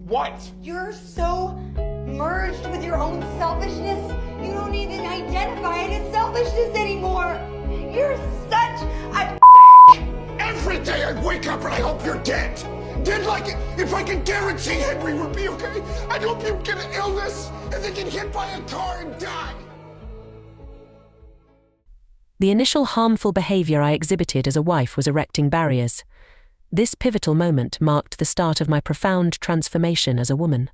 What? You're so merged with your own selfishness, you don't even identify it as selfishness anymore. You're such a Every day I wake up and I hope you're dead. Dead like if I could guarantee Henry would be okay, I'd hope you'd get an illness and then get hit by a car and die. The initial harmful behavior I exhibited as a wife was erecting barriers. This pivotal moment marked the start of my profound transformation as a woman.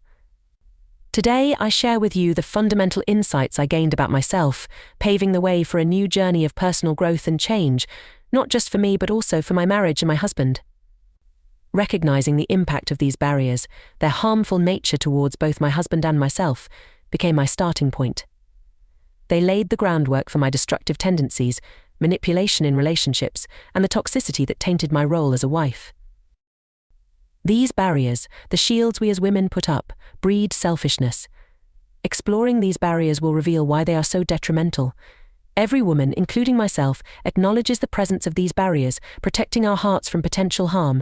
Today, I share with you the fundamental insights I gained about myself, paving the way for a new journey of personal growth and change, not just for me but also for my marriage and my husband. Recognizing the impact of these barriers, their harmful nature towards both my husband and myself, became my starting point. They laid the groundwork for my destructive tendencies, manipulation in relationships, and the toxicity that tainted my role as a wife. These barriers, the shields we as women put up, breed selfishness. Exploring these barriers will reveal why they are so detrimental. Every woman, including myself, acknowledges the presence of these barriers, protecting our hearts from potential harm.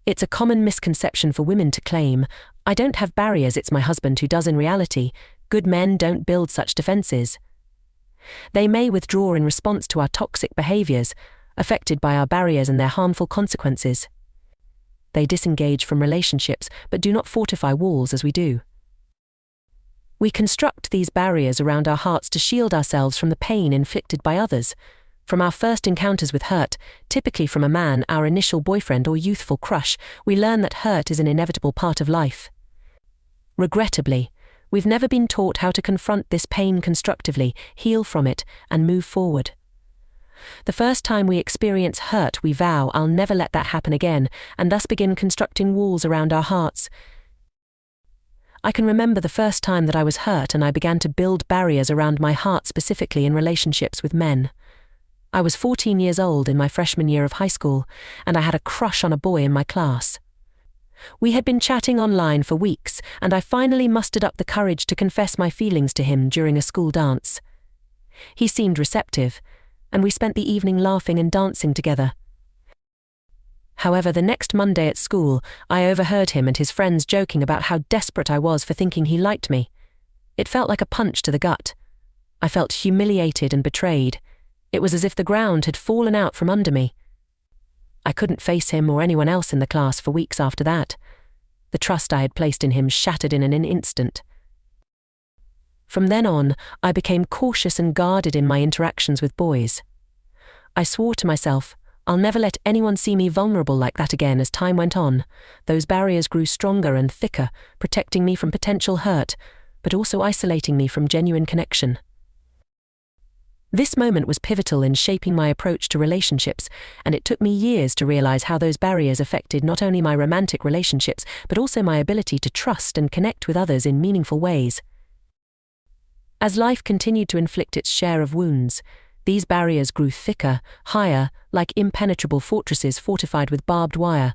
It's a common misconception for women to claim, "I don't have barriers, it's my husband who does." In reality, good men don't build such defenses. They may withdraw in response to our toxic behaviors, affected by our barriers and their harmful consequences. They disengage from relationships but do not fortify walls as we do. We construct these barriers around our hearts to shield ourselves from the pain inflicted by others. From our first encounters with hurt, typically from a man, our initial boyfriend or youthful crush, we learn that hurt is an inevitable part of life. Regrettably, we've never been taught how to confront this pain constructively, heal from it, and move forward. The first time we experience hurt, we vow, "I'll never let that happen again," and thus begin constructing walls around our hearts. I can remember the first time that I was hurt and I began to build barriers around my heart, specifically in relationships with men. I was 14 years old in my freshman year of high school, and I had a crush on a boy in my class. We had been chatting online for weeks, and I finally mustered up the courage to confess my feelings to him during a school dance. He seemed receptive, and we spent the evening laughing and dancing together. However, the next Monday at school, I overheard him and his friends joking about how desperate I was for thinking he liked me. It felt like a punch to the gut. I felt humiliated and betrayed. It was as if the ground had fallen out from under me. I couldn't face him or anyone else in the class for weeks after that. The trust I had placed in him shattered in an instant. From then on, I became cautious and guarded in my interactions with boys. I swore to myself, "I'll never let anyone see me vulnerable like that again." As time went on, those barriers grew stronger and thicker, protecting me from potential hurt, but also isolating me from genuine connection. This moment was pivotal in shaping my approach to relationships, and it took me years to realize how those barriers affected not only my romantic relationships, but also my ability to trust and connect with others in meaningful ways. As life continued to inflict its share of wounds, these barriers grew thicker, higher, like impenetrable fortresses fortified with barbed wire.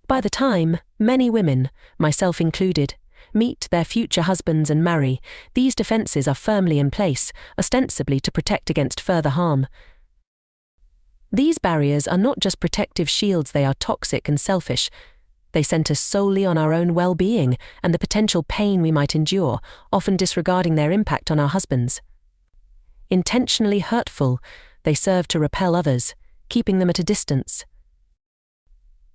By the time many women, myself included, meet their future husbands and marry, these defenses are firmly in place, ostensibly to protect against further harm. These barriers are not just protective shields, they are toxic and selfish. They center solely on our own well-being and the potential pain we might endure, often disregarding their impact on our husbands. Intentionally hurtful, they serve to repel others, keeping them at a distance.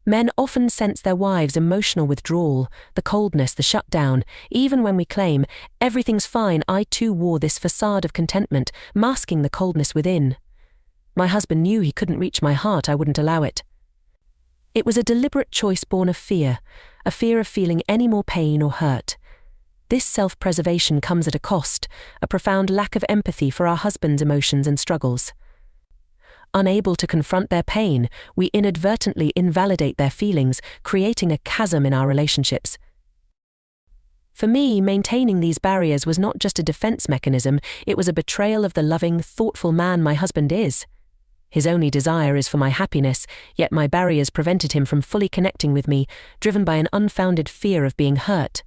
Men often sense their wives' emotional withdrawal, the coldness, the shutdown, even when we claim, "Everything's fine." I too wore this facade of contentment, masking the coldness within. My husband knew he couldn't reach my heart, I wouldn't allow it. It was a deliberate choice born of fear, a fear of feeling any more pain or hurt. This self-preservation comes at a cost, a profound lack of empathy for our husbands' emotions and struggles. Unable to confront their pain, we inadvertently invalidate their feelings, creating a chasm in our relationships. For me, maintaining these barriers was not just a defense mechanism, it was a betrayal of the loving, thoughtful man my husband is. His only desire is for my happiness, yet my barriers prevented him from fully connecting with me, driven by an unfounded fear of being hurt.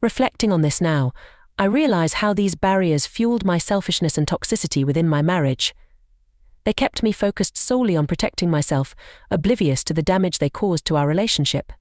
Reflecting on this now, I realize how these barriers fueled my selfishness and toxicity within my marriage. They kept me focused solely on protecting myself, oblivious to the damage they caused to our relationship.